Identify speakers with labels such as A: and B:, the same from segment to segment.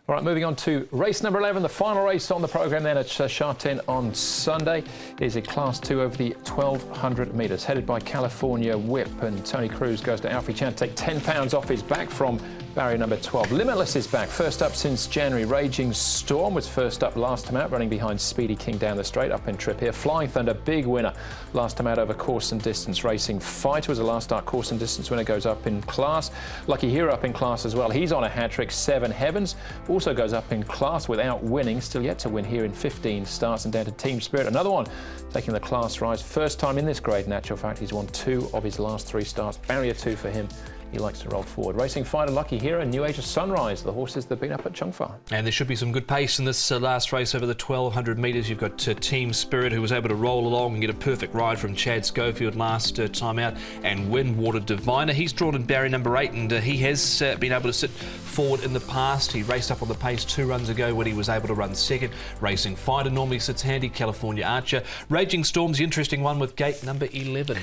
A: All right, moving on to race number 11, the final race on the programme then at Sha Tin on Sunday. It is a Class 2 over the 1,200 metres, headed by California Whip, and Tony Cruz goes to Alfie Chan to take £10 off his back from barrier number 12. Limitless is back, first up since January. Raging Storm was first up last time out, running behind Speedy King down the straight, up in trip here. Flying Thunder, big winner last time out over course and distance. Racing Fighter was a last start course and distance winner, goes up in class. Lucky Hero up in class as well. He's on a hat-trick. Seven Heavens also goes up in class without winning, still yet to win here in 15 starts. And down to Team Spirit, another one taking the class rise. First time in this grade, in actual fact. He's won 2 of his last 3 starts. Barrier 2 for him. He likes to roll forward. Racing Fighter, Lucky Hero, New Age of Sunrise, the horses that have been up at Chung Fa.
B: And there should be some good pace in this last race over the 1,200 metres. You've got Team Spirit, who was able to roll along and get a perfect ride from Chad Schofield last time out, and win Water Diviner. He's drawn in barrier number 8, and he has been able to sit forward in the past. He raced up on the pace 2 runs ago when he was able to run second. Racing Fighter normally sits handy. California Archer. Raging Storm's the interesting one with gate number 11.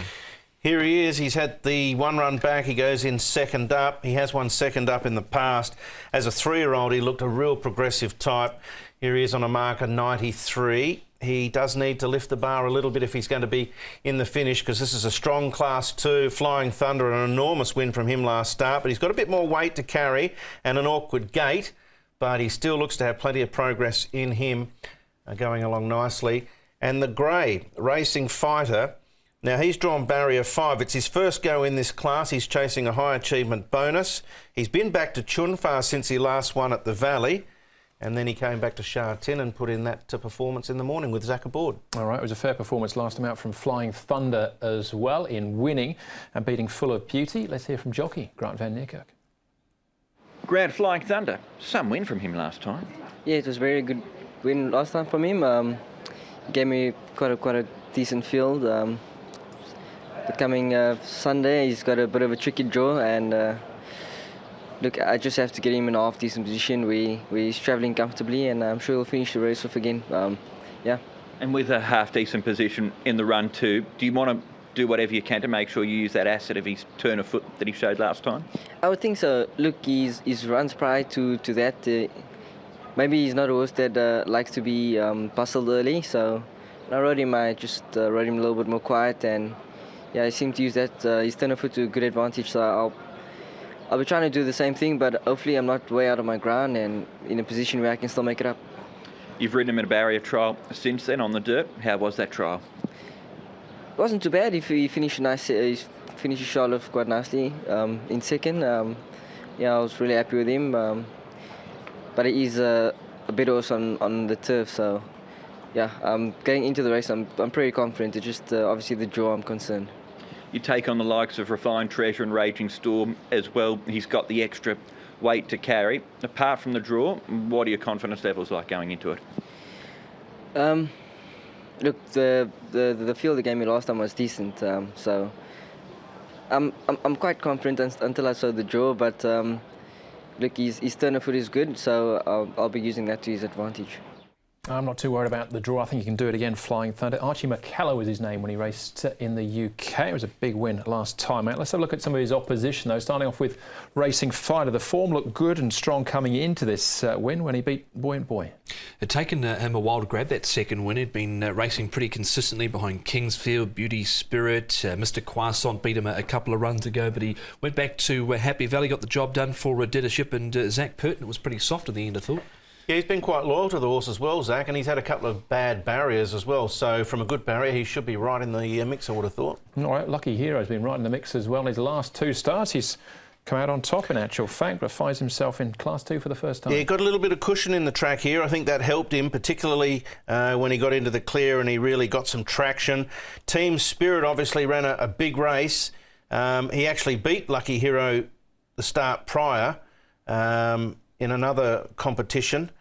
C: Here he is. He's had the 1 run back. He goes in second up. He has won second up in the past. As a 3-year-old, he looked a real progressive type. Here he is on a marker 93. He does need to lift the bar a little bit if he's going to be in the finish, because this is a strong Class 2. Flying Thunder, an enormous win from him last start, but he's got a bit more weight to carry and an awkward gait, but he still looks to have plenty of progress in him, going along nicely. And the grey, Racing Fighter, now he's drawn barrier 5. It's his first go in this class. He's chasing a high achievement bonus. He's been back to Chung Fa since he last won at the Valley, and then he came back to Sha Tin and put in that performance in the morning with Zach aboard. All
A: right, it was a fair performance last time out from Flying Thunder as well in winning and beating Full of Beauty. Let's hear from jockey Grant van Niekerk.
D: Grant, Flying Thunder, some win from him last time.
E: Yeah, it was a very good win last time from him. He gave me quite a decent field. The coming Sunday, he's got a bit of a tricky draw, and look, I just have to get him in a half-decent position where he's travelling comfortably, and I'm sure he'll finish the race off again. Yeah.
D: And with a half-decent position in the run too, do you want to do whatever you can to make sure you use that asset of his turn of foot that he showed last time?
E: I would think so. Look, his runs prior to that, maybe he's not a horse that likes to be bustled early, so I rode him. I just rode him a little bit more quiet, and yeah, I seem to use that his turn of foot to good advantage. So I'll be trying to do the same thing, but hopefully I'm not way out of my ground and in a position where I can still make it up.
D: You've ridden him at a barrier trial since then on the dirt. How was that trial?
E: It wasn't too bad. He finished nice. He finished his shot off quite nicely in second. Yeah, I was really happy with him. But he's a bit horse on the turf, so yeah, going into the race, I'm pretty confident. It's just obviously the draw I'm concerned.
D: You take on the likes of Refined Treasure and Raging Storm as well. He's got the extra weight to carry. Apart from the draw, what are your confidence levels like going into it?
E: Look, the field they gave me last time was decent, so I'm quite confident until I saw the draw. But look, his turn of foot is good, so I'll be using that to his advantage.
A: I'm not too worried about the draw. I think he can do it again, Flying Thunder. Archie McKellar was his name when he raced in the UK. It was a big win last time out. Let's have a look at some of his opposition, though. Starting off with Racing Fighter. The form looked good and strong coming into this win when he beat Buoyant Boy.
B: It had taken him a while to grab that second win. He'd been racing pretty consistently behind Kingsfield, Beauty Spirit. Mr. Croissant beat him a couple of runs ago, but he went back to Happy Valley, got the job done for Deadership, and Zach Purton was pretty soft at the end, I thought.
C: Yeah, he's been quite loyal to the horse as well, Zach, and he's had a couple of bad barriers as well. So from a good barrier, he should be right in the mix, I would have thought.
A: All right, Lucky Hero's been right in the mix as well. In his last 2 starts, he's come out on top in actual fact, but finds himself in Class 2 for the first time.
C: Yeah, he got a little bit of cushion in the track here. I think that helped him, particularly when he got into the clear and he really got some traction. Team Spirit obviously ran a big race. He actually beat Lucky Hero the start prior in another competition.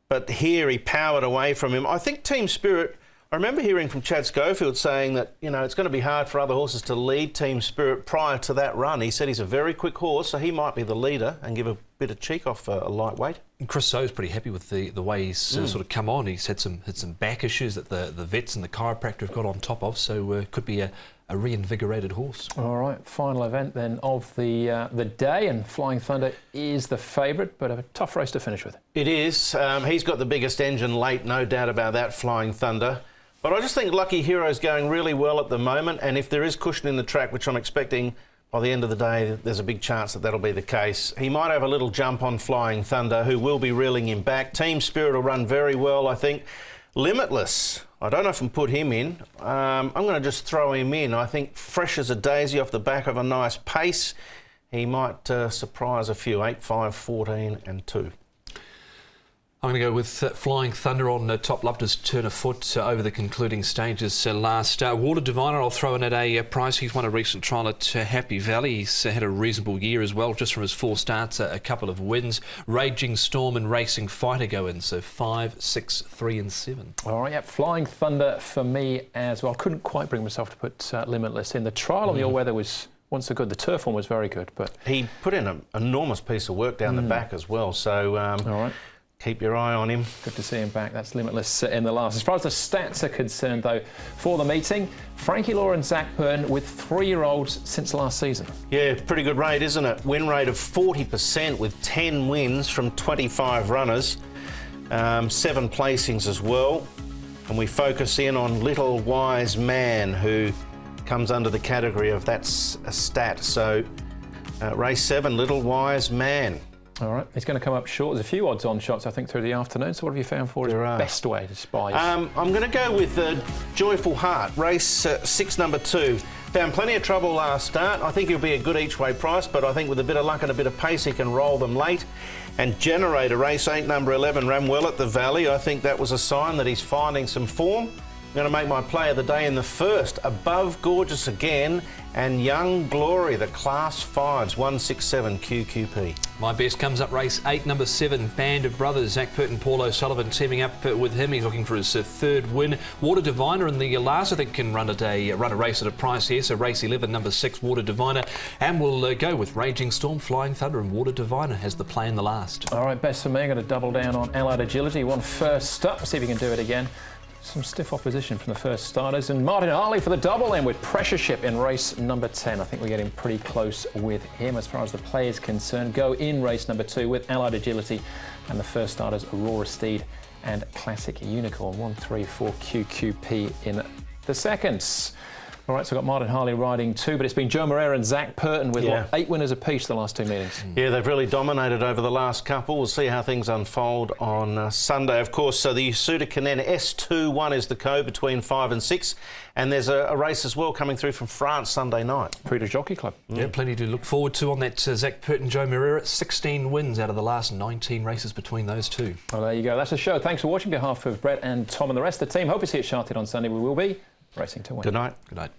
C: But here he powered away from him. I think Team Spirit, I remember hearing from Chad Schofield saying that, you know, it's going to be hard for other horses to lead Team Spirit prior to that run. He said he's a very quick horse, so he might be the leader and give a bit of cheek off a lightweight.
B: Chris So's pretty happy with the way he's sort of come on. He's had some back issues that the vets and the chiropractor have got on top of, so could be a reinvigorated horse.
A: All right, final event then of the day, and Flying Thunder is the favourite, but a tough race to finish with.
C: It is. He's got the biggest engine late, no doubt about that, Flying Thunder. But I just think Lucky Hero's going really well at the moment, and if there is cushion in the track, which I'm expecting by the end of the day, there's a big chance that that'll be the case. He might have a little jump on Flying Thunder, who will be reeling him back. Team Spirit will run very well, I think. Limitless, I don't know if I can put him in. I'm going to just throw him in. I think fresh as a daisy off the back of a nice pace. He might surprise a few. 8, 5, 14 and 2.
B: I'm going to go with Flying Thunder on top. Loved his turn of foot over the concluding stages last. Water Diviner, I'll throw in at a price. He's won a recent trial at Happy Valley. He's had a reasonable year as well, just from his 4 starts, a couple of wins. Raging Storm and Racing Fighter go in, so 5, 6, 3 and 7. All
A: right, yeah, Flying Thunder for me as well. Couldn't quite bring myself to put Limitless in. The trial on the all-weather was once so good. The turf one was very good, but
C: he put in an enormous piece of work down the back as well, so
A: all right.
C: Keep your eye on him.
A: Good to see him back. That's Limitless in the last. As far as the stats are concerned, though, for the meeting, Frankie Law and Zach Burton with 3-year-olds since last season.
C: Yeah, pretty good rate, isn't it? Win rate of 40% with 10 wins from 25 runners, 7 placings as well. And we focus in on Little Wise Man, who comes under the category of that's a stat. So race 7, Little Wise Man.
A: All right, he's going to come up short. There's a few odds-on shots, I think, through the afternoon. So what have you found for his best way to spy?
C: I'm going to go with Joyful Heart, race 6, number 2. Found plenty of trouble last start. I think he'll be a good each-way price, but I think with a bit of luck and a bit of pace, he can roll them late. And Generator, race 8, number 11, ran well at the Valley. I think that was a sign that he's finding some form. I'm going to make my play of the day in the first. Above Gorgeous Again and Young Glory, the Class 5s, 167 QQP.
B: My best comes up race 8, number 7, Band of Brothers. Zach Burton, Paul O'Sullivan teaming up with him. He's looking for his 3rd win. Water Diviner in the last, I think, can run a race at a price here. So race 11, number 6, Water Diviner. And we'll go with Raging Storm, Flying Thunder, and Water Diviner has the play in the last.
A: All right, best for me. I'm going to double down on Allied Agility. Won first up. See if he can do it again. Some stiff opposition from the first starters, and Martin Harley for the double then with Pressure Ship in race number 10. I think we're getting pretty close with him as far as the play is concerned. Go in race number 2 with Allied Agility and the first starters Aurora Steed and Classic Unicorn. 1, 3, 4 QQP in the seconds. All right, so I've got Martin Harley riding 2, but it's been Joe Moreira and Zach Burton with 8 winners apiece the last 2 meetings.
C: Yeah, they've really dominated over the last couple. We'll see how things unfold on Sunday. Of course, so the Suda Canen S2-1 is the code between 5 and 6, and there's a race as well coming through from France Sunday night.
A: Prix de Jockey Club.
B: Yeah, plenty to look forward to on that Zach Burton, Joe Moreira. 16 wins out of the last 19 races between those two.
A: Well, there you go. That's the show. Thanks for watching. On behalf of Brett and Tom and the rest of the team, hope you see you at Sha Tin on Sunday. We will be racing to win.
C: Good night.
B: Good night.